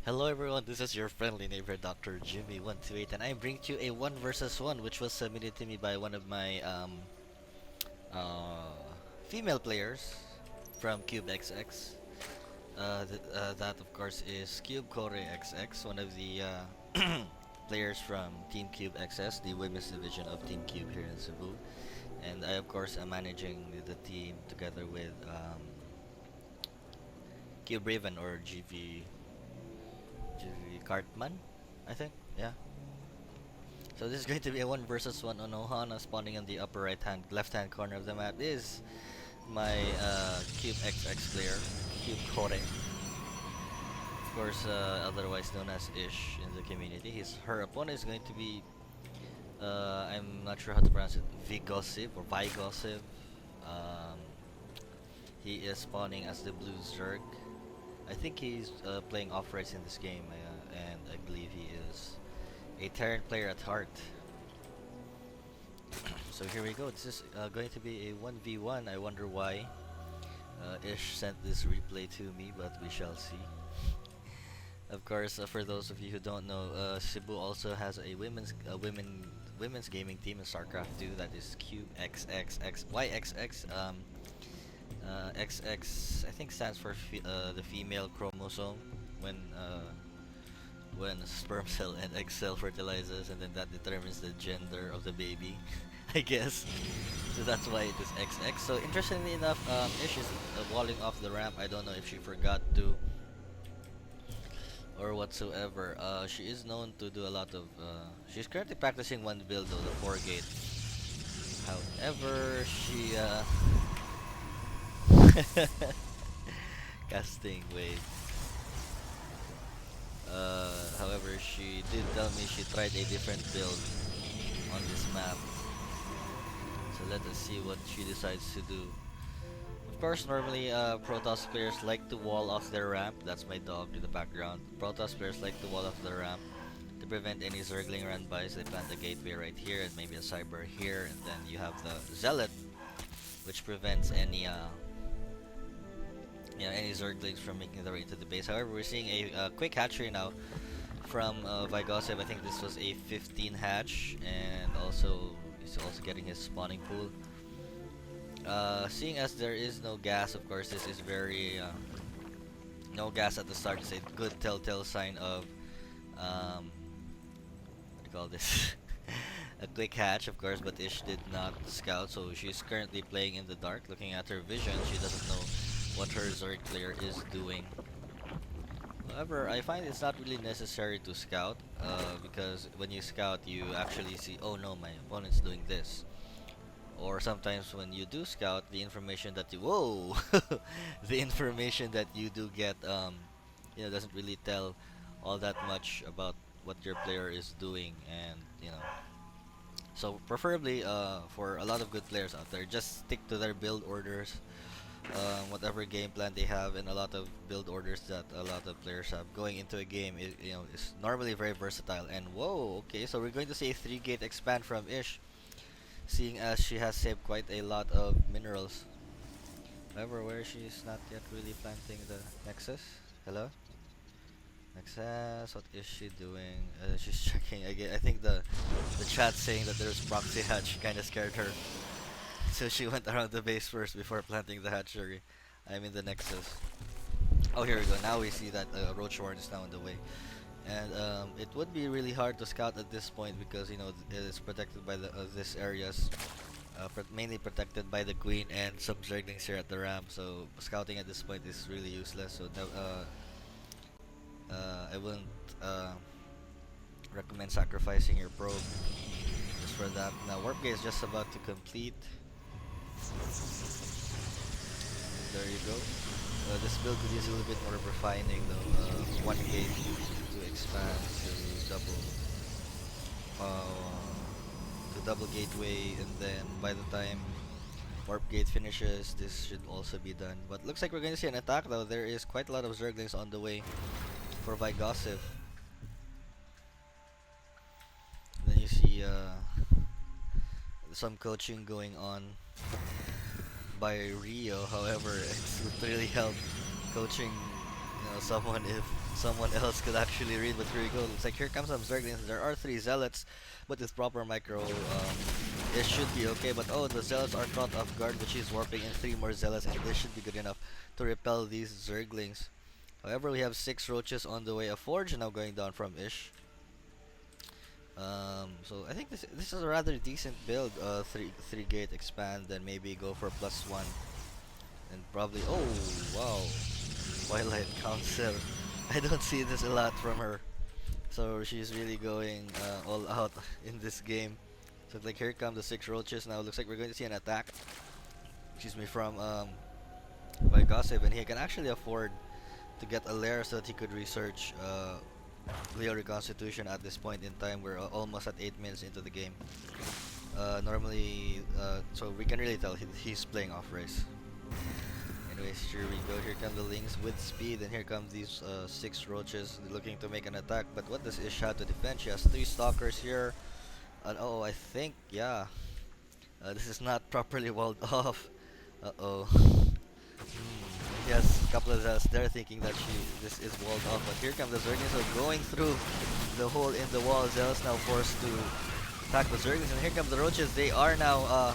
Hello everyone, this is your friendly neighbor Dr. Jimmy128 and I bring to you a 1 versus 1 which was submitted to me by one of my uh, female players from CubeXX. That of course is CubeKoreXX, one of the players from Team CubeXS, the women's division of Team Cube here in Cebu. And I of course am managing the team together with Cube Raven or GV Cartman, I think. Yeah. So this is going to be a 1 versus 1 on Ohana. Spawning in the upper left hand corner of the map is my CubeXX player, Cube Kore. Of course, otherwise known as Ish in the community. Her opponent is going to be, I'm not sure how to pronounce it, vigossive or vigossive. Um, he is spawning as the blue Zerg. I think he's playing off-race in this game, and I believe he is a Terran player at heart. So here we go. This is going to be a 1v1. I wonder why Ish sent this replay to me, but we shall see. Of course, for those of you who don't know, Cebu also has a women's gaming team in StarCraft 2 that is CubeXXXYXX. XX I think stands for the female chromosome when when sperm cell and egg cell fertilizes, and then that determines the gender of the baby. I guess. So that's why it is XX. So interestingly enough, Ish is walling off the ramp. I don't know if she forgot to or whatsoever. She is known to do a lot of. She's currently practicing one build though, the 4 gate. However, she casting. Wait. However, she did tell me she tried a different build on this map. So let us see what she decides to do. Of course, normally Protoss players like to wall off their ramp. That's my dog in the background. Protoss players like to wall off their ramp to prevent any Zergling run-bys. They plant the gateway right here and maybe a Cyber here, and then you have the Zealot, which prevents any any Zerglings from making their way into the base. However, we're seeing a quick hatchery now from vigossive. I think this was a 15 hatch, and also he's also getting his spawning pool. Seeing as there is no gas, of course, this is very no gas at the start is a good telltale sign of what do you call this? A quick hatch, of course, but Ish did not scout, so she's currently playing in the dark. Looking at her vision, she doesn't know what her Zerg player is doing. However, I find it's not really necessary to scout, because when you scout, you actually see, oh no, my opponent's doing this. Or sometimes when you do scout, the information that you the information that you do get, doesn't really tell all that much about what your player is doing, and so preferably, for a lot of good players out there, just stick to their build orders, whatever game plan they have, and a lot of build orders that a lot of players have going into a game is normally very versatile. And whoa, okay, so we're going to see a 3-gate expand from Ish, seeing as she has saved quite a lot of minerals. However, where she's not yet really planting the Nexus. Hello? Nexus, what is she doing? She's checking again. I think the chat saying that there's proxy hatch kinda scared her. So she went around the base first before planting the hatchery. I mean the Nexus. Oh, here we go. Now we see that Roach Warren is now on the way. And it would be really hard to scout at this point because it is protected by this areas, mainly protected by the Queen and some Zerglings here at the ramp. So scouting at this point is really useless. So I wouldn't recommend sacrificing your probe just for that. Now Warp Gate is just about to complete. There you go. This build could use a little bit more refining though. 1 gate to expand to double gateway, and then by the time warp gate finishes, this should also be done. But looks like we're going to see an attack though. There is quite a lot of Zerglings on the way for vigossive. And then you see some coaching going on by Rio. However, it would really help coaching someone if someone else could actually read. But here we go. Looks like here comes some Zerglings. There are 3 Zealots, but with proper micro, it should be okay. But oh, the Zealots are caught off guard, which is warping in 3 more Zealots, and this should be good enough to repel these Zerglings. However, we have 6 Roaches on the way. A Forge now going down from Ish. So I think this is a rather decent build. Three gate expand, then maybe go for +1, and probably wow, Twilight Council. I don't see this a lot from her, so she's really going all out in this game. So like here come the 6 Roaches now. Looks like we're going to see an attack. Excuse me, from vigossive, and he can actually afford to get a lair so that he could research Leo Reconstitution at this point in time. We're almost at 8 minutes into the game. Normally, so we can really tell he's playing off race. Anyways, here we go. Here come the Lings with speed, and here come these 6 Roaches looking to make an attack. But what does Ish have to defend? She has 3 Stalkers here. And oh, I think, yeah, this is not properly walled off. Uh-oh. He has a couple of Zealots there thinking that this is walled off, but here come the Zerglings, so going through the hole in the wall. Zealots now forced to attack the Zerglings, and here come the Roaches. They are now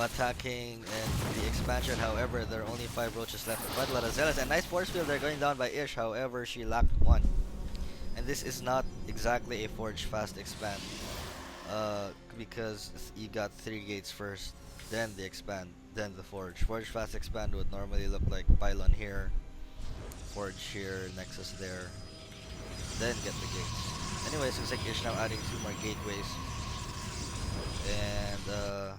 attacking and the expansion. However, there are only 5 Roaches left. Quite a lot of Zealots, and nice force field. They're going down by Ish. However, she lacked 1, and this is not exactly a Forge fast expand, because you got 3 gates first, then the expand, then the Forge. Forge fast expand would normally look like Pylon here, Forge here, Nexus there, then get the gates. Anyways, looks like Ish now adding 2 more gateways, and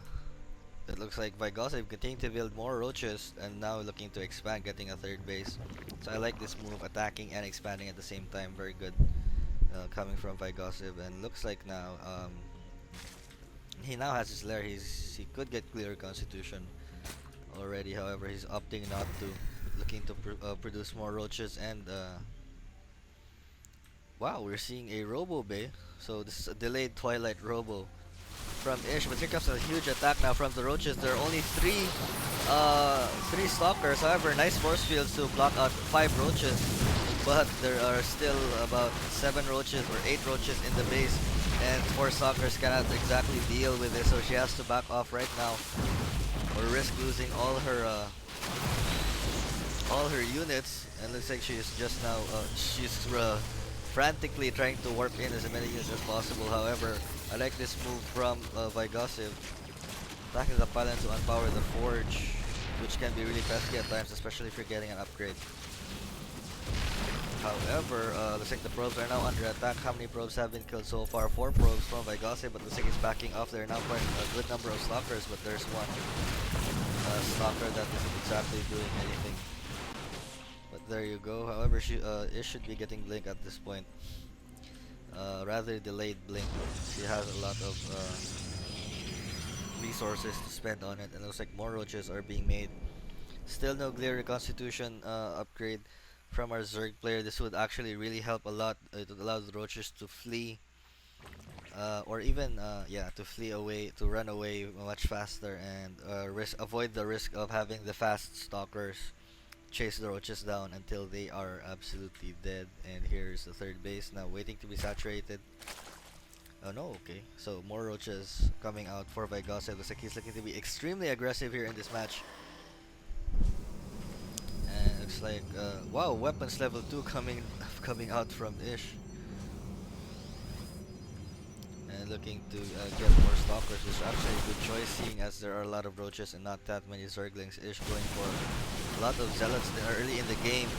it looks like vigossive continuing to build more Roaches and now looking to expand, getting a 3rd base. So I like this move, attacking and expanding at the same time. Very good coming from vigossive, and looks like now he now has his lair. He could get clear Constitution already. However, he's opting not to, looking to produce more Roaches. And wow, we're seeing a Robo Bay. So this is a delayed Twilight Robo from Ish. But here comes a huge attack now from the Roaches. There are only 3 Stalkers. However, nice force fields to block out 5 Roaches. But there are still about 7 Roaches or 8 Roaches in the base, and 4 Stalkers cannot exactly deal with it, so she has to back off right now or risk losing all her units. And looks like she's just now frantically trying to warp in as many units as possible. However, I like this move from vigossive, attacking the pylon to unpower the Forge, which can be really pesky at times, especially if you're getting an upgrade. However, looks like the probes are now under attack. How many probes have been killed so far? 4 probes from vigossive, but looks like he's backing off. There are now quite a good number of Stalkers, but there's one Stalker that isn't exactly doing anything. But there you go. However, it should be getting Blink at this point. Rather delayed Blink. She has a lot of resources to spend on it, and it looks like more Roaches are being made. Still no clear Reconstitution upgrade from our Zerg player. This would actually really help a lot. It would allow the Roaches to flee, or even to flee away, to run away much faster, and avoid the risk of having the fast Stalkers chase the Roaches down until they are absolutely dead. And here's the 3rd base now waiting to be saturated. Oh no, okay. So more Roaches coming out for vigossive. Looks like he's looking to be extremely aggressive here in this match. And looks like wow, weapons level 2 coming out from Ish. And looking to get more Stalkers, which is actually a good choice, seeing as there are a lot of Roaches and not that many Zerglings. Ish going for a lot of Zealots early in the game,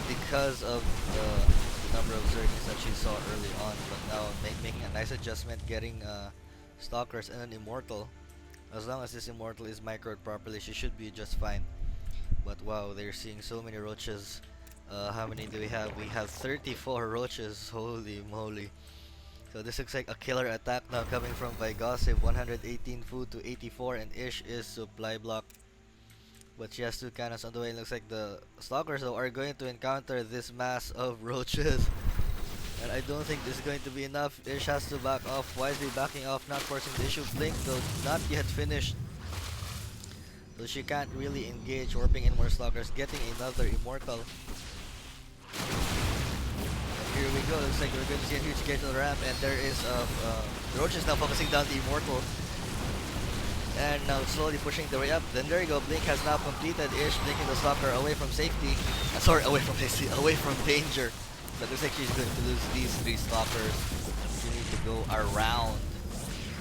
because of the number of Zerglings that she saw early on. But now making a nice adjustment, getting Stalkers and an Immortal. As long as this Immortal is microed properly, she should be just fine. But wow, they're seeing so many Roaches. How many do we have? We have 34 Roaches. Holy moly. So this looks like a killer attack now coming from vigossive. 118 food to 84, and Ish is supply block. But she has 2 cannons on the way. It looks like the Stalkers though are going to encounter this mass of Roaches. And I don't think this is going to be enough. Ish has to back off. Wisely backing off, not forcing the issue. Blink though, not yet finished. So she can't really engage, warping in more stalkers, getting another immortal. And here we go, looks like we're going to see a huge engage on the ramp, and there is Roach is now focusing down the immortal. And now slowly pushing the way up. Then there you go, Blink has now completed Ish, blinking the stalker away from safety. Sorry, away from safety, away from danger. But looks like she's going to lose these three stalkers. She needs to go around.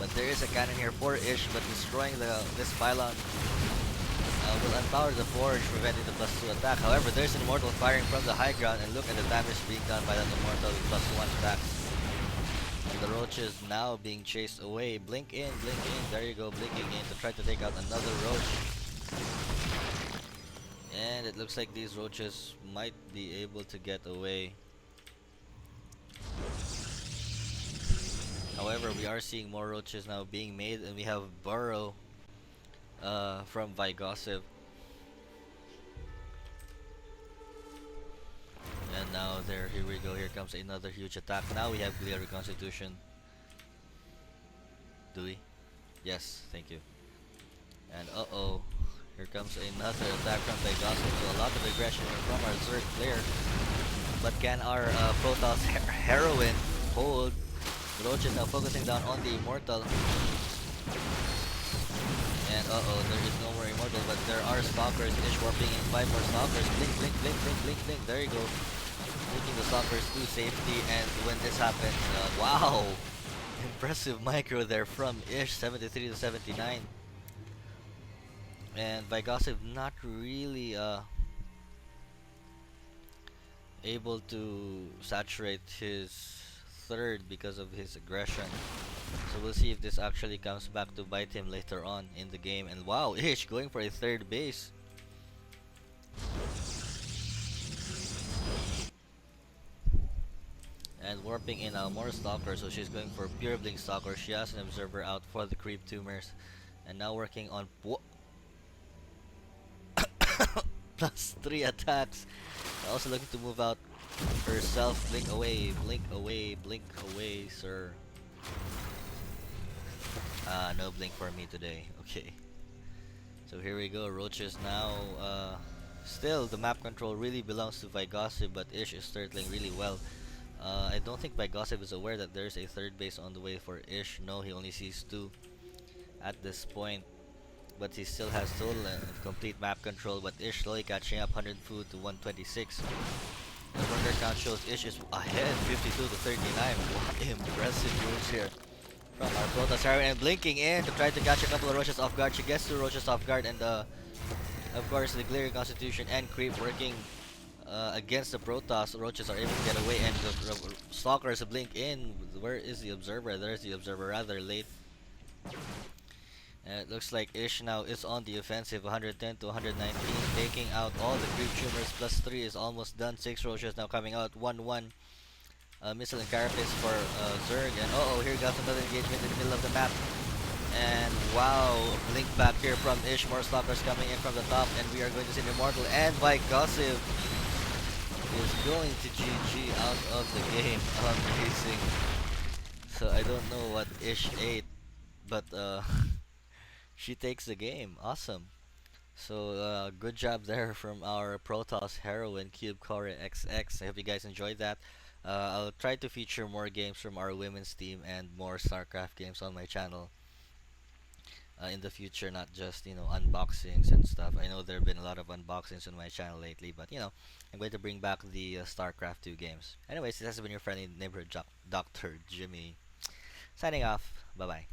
But there is a cannon here for Ish, but destroying this pylon will unpower the forge, preventing the +2 attack. However, there's an immortal firing from the high ground, and look at the damage being done by that immortal with +1 attacks. And the roaches now being chased away. Blink in, blink in. There you go, blinking in to try to take out another roach. And it looks like these roaches might be able to get away. However, we are seeing more roaches now being made, and we have Burrow from Vigossive. And now here we go, here comes another huge attack. Now we have Clear Reconstitution. Do we? Yes, thank you. And uh-oh, here comes another attack from Vigossive. So a lot of aggression here from our Zerg player. But can our Protoss Heroine hold? Roach is now focusing down on the Immortal. And uh-oh, there is no more Immortal, but there are Stalkers. Ish warping in 5 more Stalkers. Blink, blink, blink, blink, blink, blink. There you go. Taking the Stalkers to safety, and when this happens, wow! Impressive micro there from Ish, 73 to 79. And Vigossive not really able to saturate his third because of his aggression. So we'll see if this actually comes back to bite him later on in the game. And wow, Ish going for a third base. And warping in more Stalker, so she's going for pure Blink Stalker. She has an Observer out for the creep tumors. And now working on +3 attacks. Also looking to move out herself. Blink away, blink away, blink away, sir. No blink for me today. Okay. So here we go. Roaches now. Still, the map control really belongs to Vigossive, but Ish is turtling really well. I don't think Vigossive is aware that there's a third base on the way for Ish. No, he only sees 2 at this point. But he still has total and complete map control. But Ish slowly catching up, 100 food to 126. The burger count shows Ish is ahead, 52 to 39. What impressive moves here from our Protoss Heroine, and blinking in to try to catch a couple of roaches off guard. She gets 2 roaches off guard, and of course the Clear Constitution and creep working against the Protoss. Roaches are able to get away, and the Stalkers blink in. Where is the Observer? There's the Observer, rather late. And it looks like Ish now is on the offensive, 110 to 119, taking out all the creep tumors. +3 is almost done. 6 roaches now coming out. 1-1. Missile and Carapace for Zerg. And uh-oh, here goes another engagement in the middle of the map. And wow, blink back here from Ish. More Stalkers coming in from the top, and we are going to see an Immortal. And Vigossive is going to GG out of the game. Amazing. So I don't know what Ish ate, but she takes the game. Awesome. So good job there from our Protoss Heroine CubeKoreXX. I hope you guys enjoyed that. I'll try to feature more games from our women's team and more StarCraft games on my channel in the future, not just unboxings and stuff. I know there have been a lot of unboxings on my channel lately, but I'm going to bring back the StarCraft 2 games. Anyways, this has been your friendly neighborhood Dr. Jimmy, signing off. Bye bye.